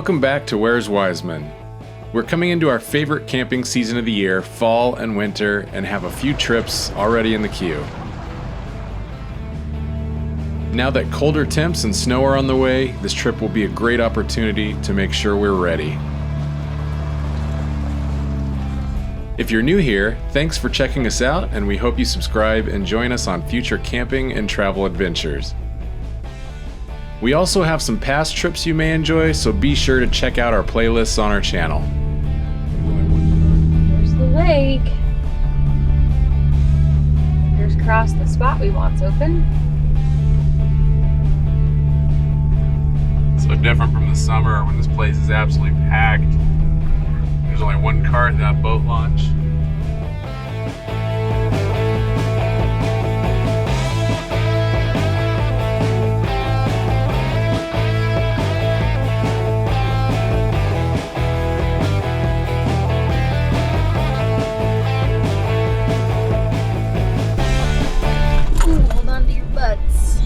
Welcome back to Where's Wiseman? We're coming into our favorite camping season of the year, fall and winter, and have a few trips already in the queue. Now that colder temps and snow are on the way, this trip will be a great opportunity to make sure we're ready. If you're new here, thanks for checking us out, and we hope you subscribe and join us on future camping and travel adventures. We also have some past trips you may enjoy, so be sure to check out our playlists on our channel. There's the lake. Fingers crossed the spot we want's open. So different from the summer when this place is absolutely packed. There's only one car at that boat launch. Hold on to your butts.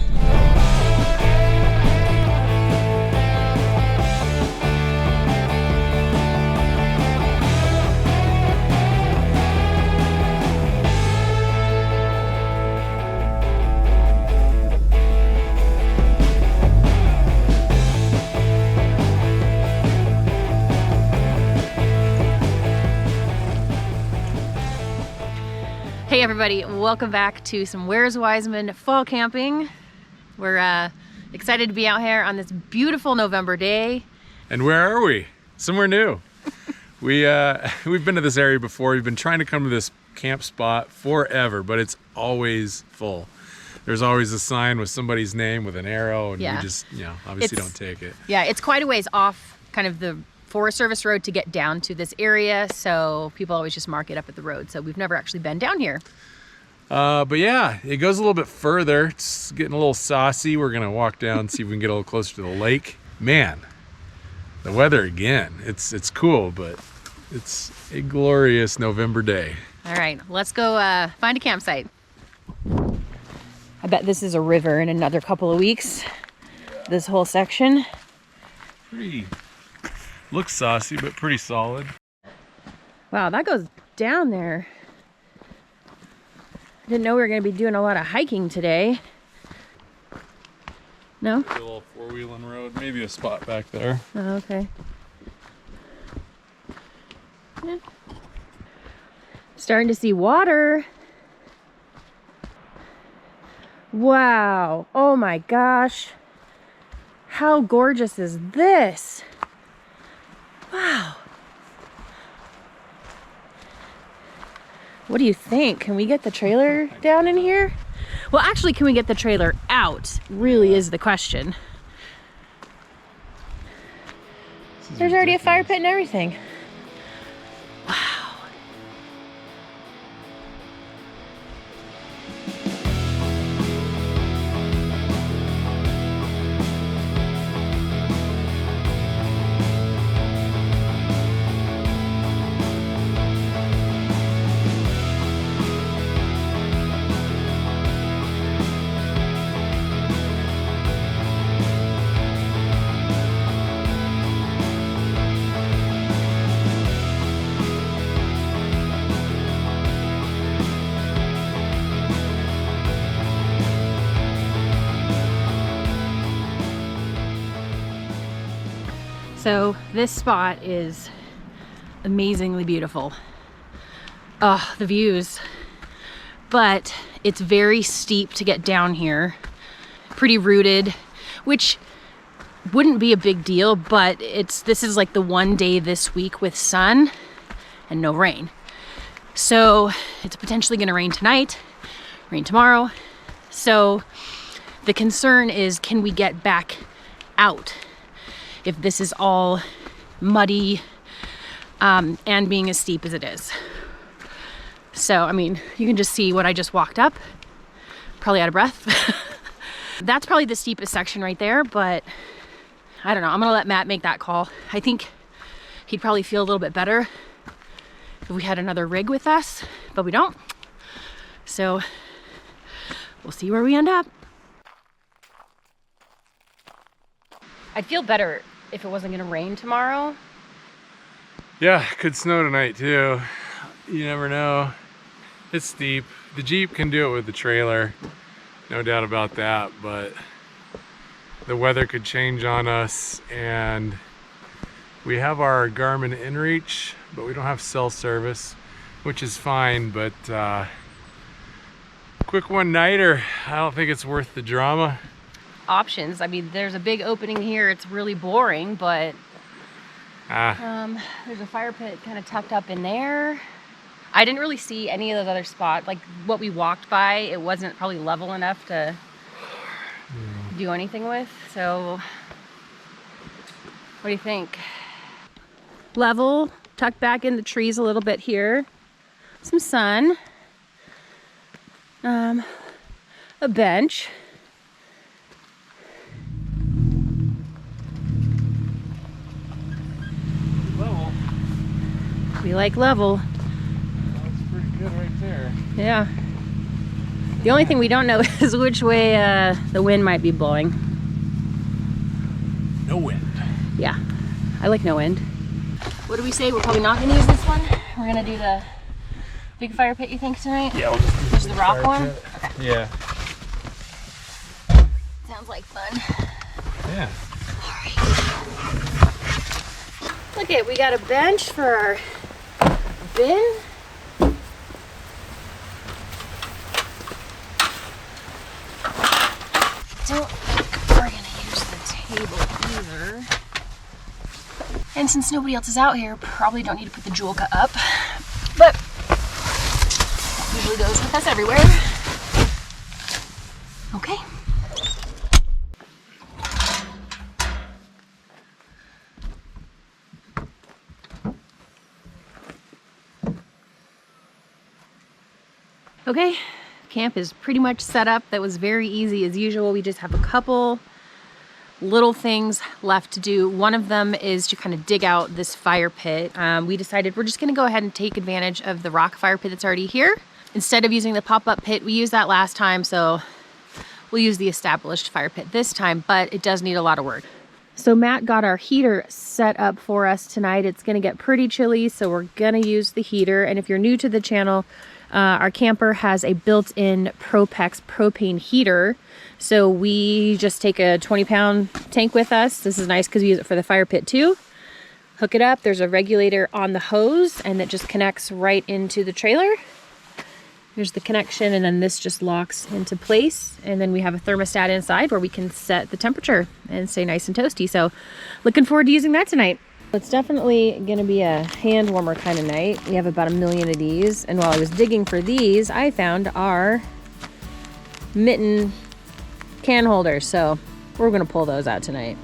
Hey everybody, welcome back to some Where's Wiseman fall camping. We're excited to be out here on this beautiful November day. And where are we? Somewhere new. We've been to this area before. We've been trying to come to this camp spot forever, but it's always full. There's always a sign with somebody's name with an arrow, and we just, obviously don't take it. Yeah, it's quite a ways off kind of the Forest Service road to get down to this area, so people always just mark it up at the road. So we've never actually been down here. But yeah, it goes a little bit further. It's getting a little saucy. We're gonna walk down, see if we can get a little closer to the lake. Man, the weather again. It's cool, but it's a glorious November day. All right, let's go find a campsite. I bet this is a river in another couple of weeks. This whole section. Looks saucy, but pretty solid. Wow, that goes down there. I didn't know we were going to be doing a lot of hiking today. No? A little four-wheeling road, maybe a spot back there. Oh, okay. Yeah. Starting to see water. Wow. Oh my gosh. How gorgeous is this? Wow. What do you think? Can we get the trailer down in here? Well, actually, can we get the trailer out? Really is the question. There's already a fire pit and everything. Wow. So this spot is amazingly beautiful. Oh, the views. But it's very steep to get down here. Pretty rooted, which wouldn't be a big deal, but this is like the one day this week with sun and no rain. So it's potentially gonna rain tonight, rain tomorrow. So the concern is, can we get back out if this is all muddy and being as steep as it is? So, I mean, you can just see what I just walked up. Probably out of breath. That's probably the steepest section right there, but I don't know. I'm gonna let Matt make that call. I think he'd probably feel a little bit better if we had another rig with us, but we don't. So we'll see where we end up. I'd feel better if it wasn't gonna rain tomorrow. Yeah, could snow tonight too. You never know. It's steep. The Jeep can do it with the trailer, no doubt about that, but the weather could change on us, and we have our Garmin inReach, but we don't have cell service, which is fine, but quick one-nighter, I don't think it's worth the drama. Options, I mean, there's a big opening here. It's really boring, but there's a fire pit kind of tucked up in there. I didn't really see any of those other spots. Like what we walked by, it wasn't probably level enough to do anything with. So what do you think? Level, tucked back in the trees a little bit here. Some sun. A bench. Level. We like level. That's pretty good right there. Yeah. The only thing we don't know is which way the wind might be blowing. No wind. Yeah, I like no wind. What do we say? We're probably not going to use this one. We're going to do the big fire pit, you think, tonight? Yeah, we'll just do the rock one? Okay. Yeah. Sounds like fun. Yeah. All right. Look it, we got a bench for our bin. Don't think we're going to use the table either. And since nobody else is out here, probably don't need to put the Julka up. But usually goes with us everywhere. Okay. Okay, camp is pretty much set up. That was very easy as usual. We just have a couple little things left to do. One of them is to kind of dig out this fire pit. We decided we're just gonna go ahead and take advantage of the rock fire pit that's already here. Instead of using the pop-up pit, we used that last time, so we'll use the established fire pit this time, but it does need a lot of work. So Matt got our heater set up for us tonight. It's gonna get pretty chilly, so we're gonna use the heater. And if you're new to the channel, our camper has a built-in Propex propane heater. So we just take a 20-pound tank with us. This is nice because we use it for the fire pit too. Hook it up. There's a regulator on the hose and it just connects right into the trailer. There's the connection, and then this just locks into place. And then we have a thermostat inside where we can set the temperature and stay nice and toasty. So looking forward to using that tonight. It's definitely gonna be a hand warmer kind of night. We have about 1 million of these. And while I was digging for these, I found our mitten can holders. So we're gonna pull those out tonight.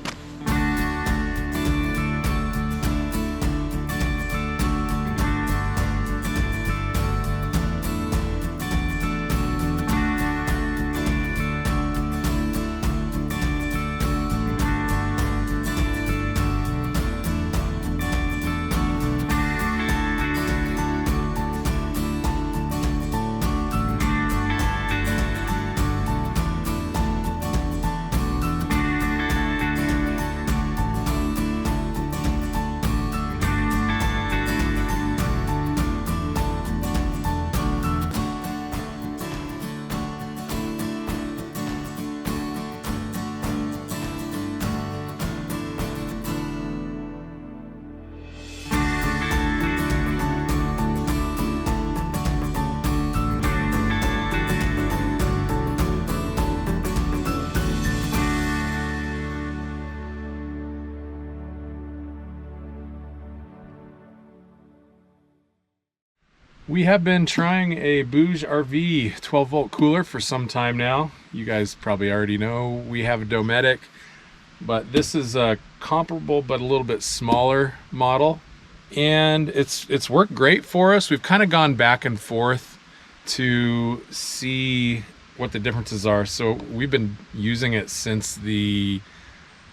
We have been trying a BougeRV 12-volt cooler for some time now. You guys probably already know we have a Dometic, but this is a comparable but a little bit smaller model, and it's worked great for us. We've kind of gone back and forth to see what the differences are. So we've been using it since the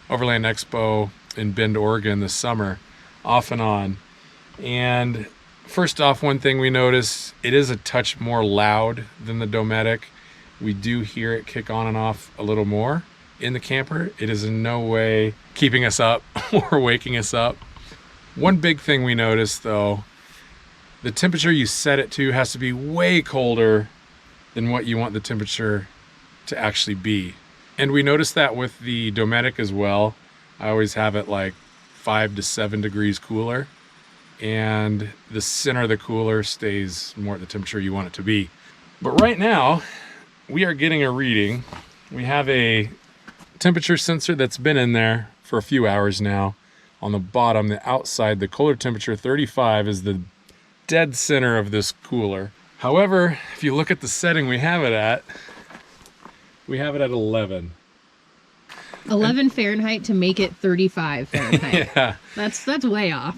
Overland Expo in Bend, Oregon this summer, off and on. And first off, one thing we noticed, it is a touch more loud than the Dometic. We do hear it kick on and off a little more. in the camper. It is in no way keeping us up or waking us up. One big thing we noticed though, the temperature you set it to has to be way colder than what you want the temperature to actually be. And we noticed that with the Dometic as well. I always have it like 5 to 7 degrees cooler, and the center of the cooler stays more at the temperature you want it to be. But right now, we are getting a reading. We have a temperature sensor that's been in there for a few hours now. On the bottom, the outside, the cooler temperature 35 is the dead center of this cooler. However, if you look at the setting we have it at 11. 11 Fahrenheit to make it 35 Fahrenheit. Yeah. That's way off.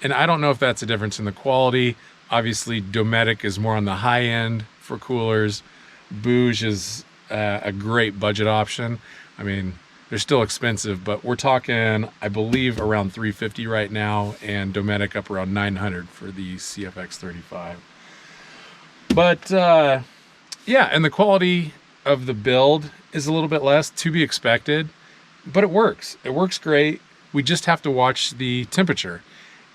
And I don't know if that's a difference in the quality. Obviously, Dometic is more on the high end for coolers. Bouge is a great budget option. I mean, they're still expensive, but we're talking, I believe, around $350 right now, and Dometic up around $900 for the CFX 35. But yeah, and the quality of the build is a little bit less, to be expected, but it works. It works great. We just have to watch the temperature.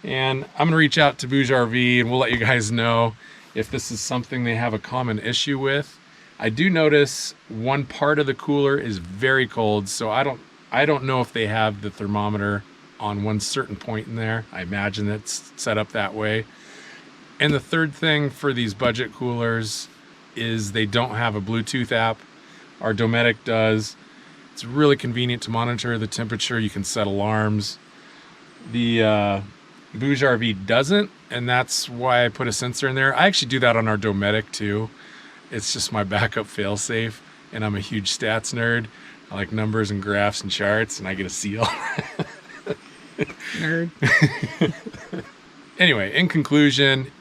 And I'm gonna reach out to BougeRV and we'll let you guys know if this is something they have a common issue with. I do notice one part of the cooler is very cold, so I don't know if they have the thermometer on one certain point in there. I imagine it's set up that way. And the third thing for these budget coolers is they don't have a Bluetooth app. Our Dometic does. It's really convenient to monitor the temperature. You can set alarms. The BougeRV doesn't, and that's why I put a sensor in there. I actually do that on our Dometic too. It's just my backup failsafe, and I'm a huge stats nerd. I like numbers and graphs and charts, and I get a seal. Nerd. Anyway, in conclusion,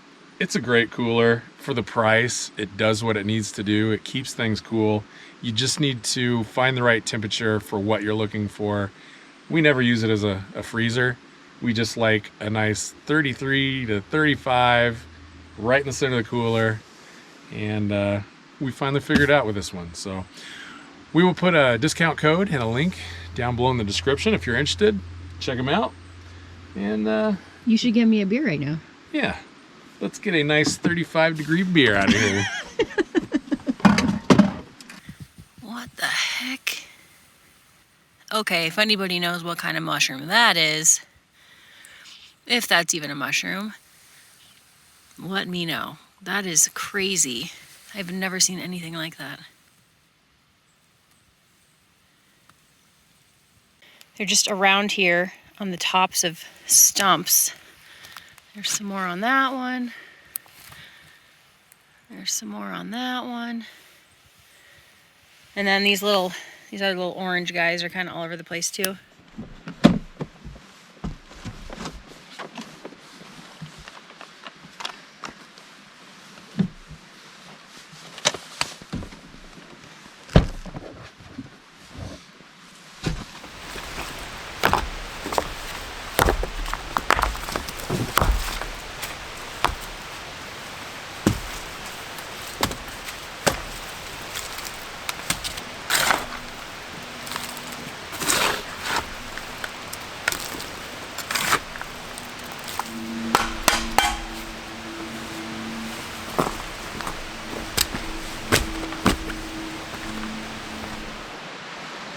it's a great cooler for the price. It does what it needs to do. It keeps things cool. You just need to find the right temperature for what you're looking for. We never use it as a freezer. We just like a nice 33 to 35 right in the center of the cooler. And we finally figured it out with this one. So we will put a discount code and a link down below in the description if you're interested. Check them out. And You should give me a beer right now. yeah, let's get a nice 35-degree beer out of here. What the heck? Okay, if anybody knows what kind of mushroom that is, if that's even a mushroom, let me know. That is crazy. I've never seen anything like that. They're just around here on the tops of stumps. There's some more on that one. There's some more on that one. And then these other little orange guys are kind of all over the place too.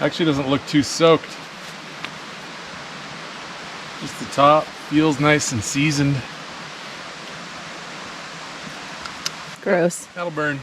Actually doesn't look too soaked. Just the top feels nice and seasoned. Gross. That'll burn.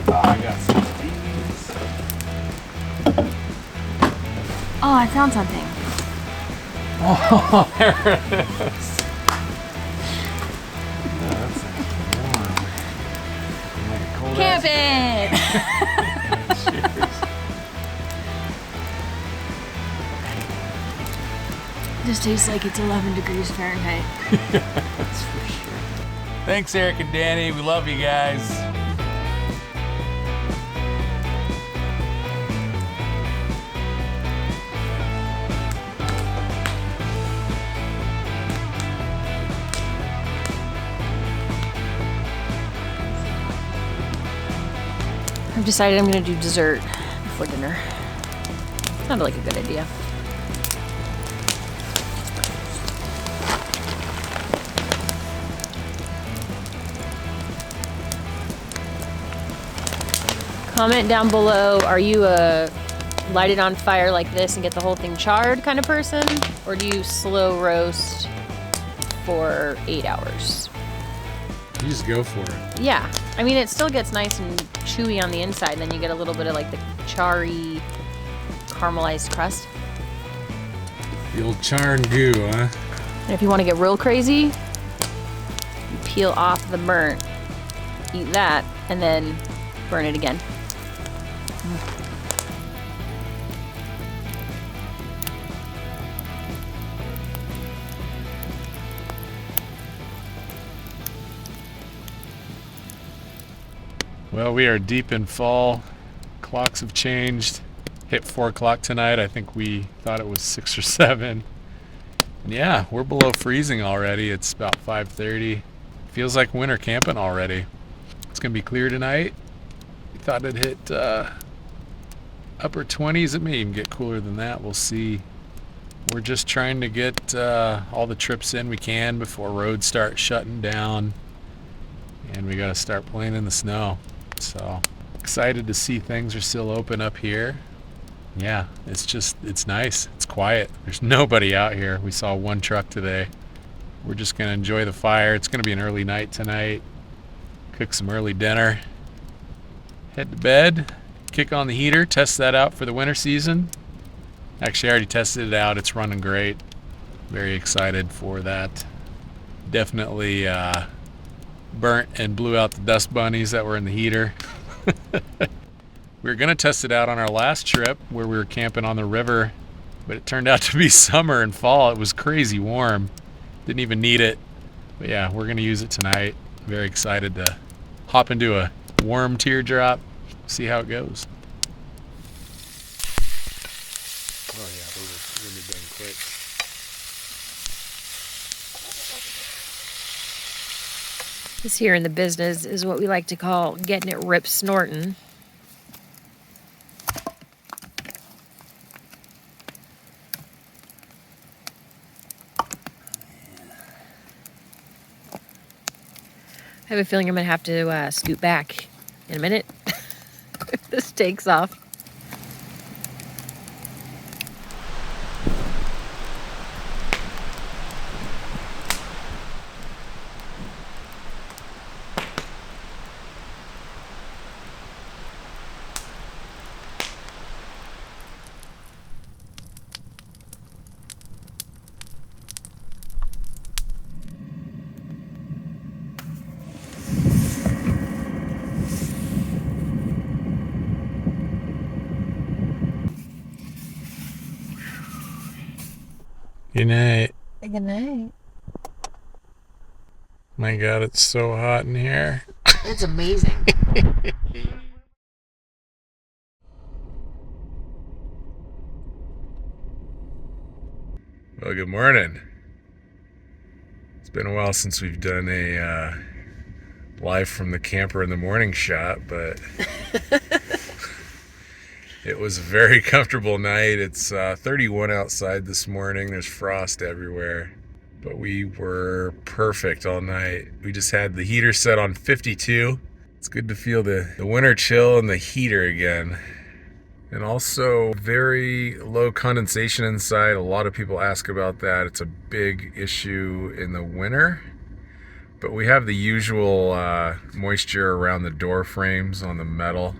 Oh, I got some of these. Oh, I found something. Oh, there it is. Oh, that's actually warm. Like a cold Camping! Cheers. This tastes like it's 11 degrees Fahrenheit. That's for sure. Thanks, Eric and Danny. We love you guys. I've decided I'm gonna do dessert before dinner. Sounded like a good idea. Comment down below, are you a light it on fire like this and get the whole thing charred kind of person? Or do you slow roast for 8 hours? You just go for it. Yeah, I mean it still gets nice and chewy on the inside, and then you get a little bit of like the charry caramelized crust. The old char and goo, huh? And if you want to get real crazy, you peel off the burnt, eat that, and then burn it again. Well, we are deep in fall. Clocks have changed. Hit 4 o'clock tonight. I think we thought it was 6 or 7. And yeah, we're below freezing already. It's about 5:30. Feels like winter camping already. It's gonna be clear tonight. We thought it'd hit upper 20s. It may even get cooler than that. We'll see. We're just trying to get all the trips in we can before roads start shutting down. And we gotta start playing in the snow. So excited to see things are still open up here. Yeah, it's nice. It's quiet. There's nobody out here. We saw one truck today. We're just gonna enjoy the fire. It's gonna be an early night tonight. Cook some early dinner. Head to bed. Kick on the heater. Test that out for the winter season. Actually, I already tested it out. It's running great. Very excited for that. Definitely burnt and blew out the dust bunnies that were in the heater. We were going to test it out on our last trip where we were camping on the river, but it turned out to be summer and fall. It was crazy warm. Didn't even need it. But yeah, we're going to use it tonight. Very excited to hop into a warm teardrop, see how it goes. Oh yeah, those are really done quick. This here in the business is what we like to call getting it rip snorting. I have a feeling I'm gonna have to scoot back in a minute if this takes off. Good night. Good night. My God, it's so hot in here. It's amazing. Well, good morning. It's been a while since we've done a live from the camper in the morning shot, but it was a very comfortable night. It's 31 outside this morning. There's frost everywhere, but we were perfect all night. We just had the heater set on 52. It's good to feel the winter chill in the heater again. And also very low condensation inside. A lot of people ask about that. It's a big issue in the winter. But we have the usual moisture around the door frames on the metal.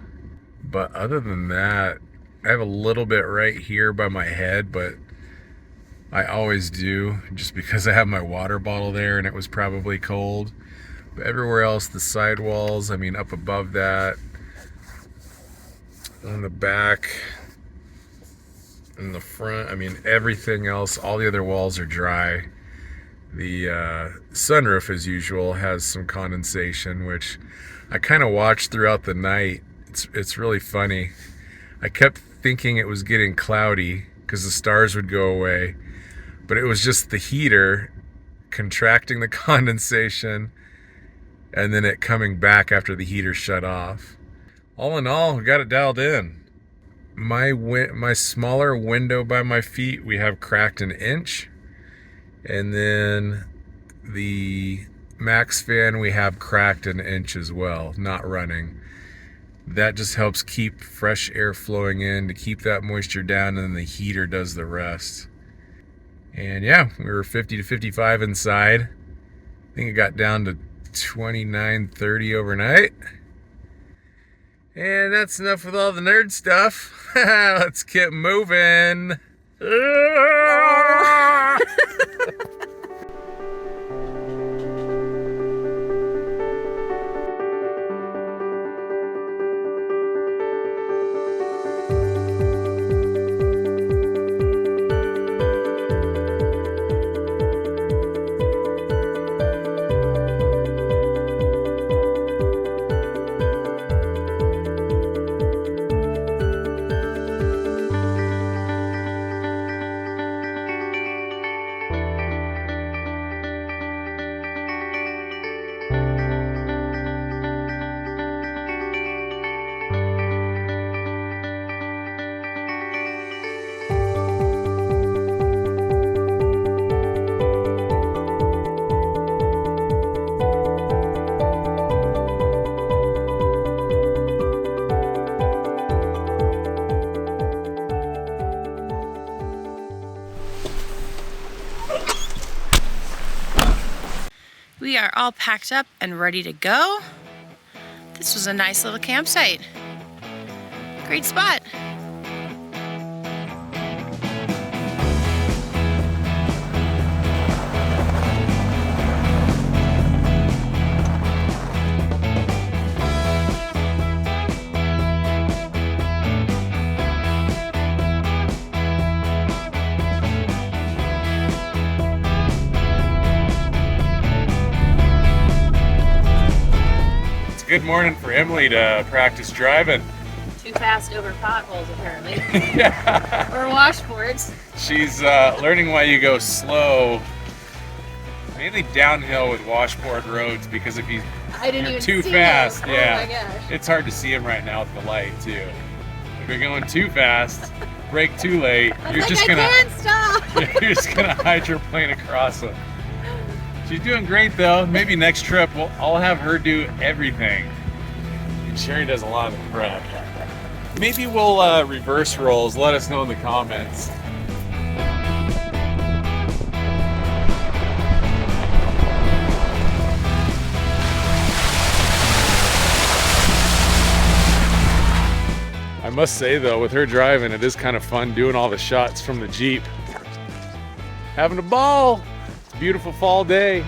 But other than that, I have a little bit right here by my head, but I always do just because I have my water bottle there and it was probably cold. But everywhere else, the sidewalls, I mean up above that, on the back, in the front, I mean everything else, all the other walls are dry. The sunroof, as usual, has some condensation, which I kind of watched throughout the night. It's really funny. I kept thinking it was getting cloudy because the stars would go away, but it was just the heater contracting the condensation and then it coming back after the heater shut off. All in all, we got it dialed in. My smaller window by my feet, we have cracked 1 inch. And then the max fan, we have cracked 1 inch as well, not running. That just helps keep fresh air flowing in to keep that moisture down, and then the heater does the rest. And yeah, we were 50 to 55 inside. I think it got down to 29, 30 overnight. And that's enough with all the nerd stuff. Let's get moving. We are all packed up and ready to go. This was a nice little campsite. Great spot. Good morning for Emily to practice driving. Too fast over potholes, apparently. Yeah. Or washboards. She's learning why you go slow, mainly downhill with washboard roads, because if you're too fast, him. yeah, Oh my gosh. it's hard to see him right now with the light too. If you're going too fast, brake too late, you're just can't stop. you're just gonna hydroplane across them. She's doing great though. Maybe next trip I'll have her do everything. And Sherry does a lot of the prep. Maybe we'll reverse roles. Let us know in the comments. I must say though, with her driving, it is kind of fun doing all the shots from the Jeep. Having a ball. Beautiful fall day.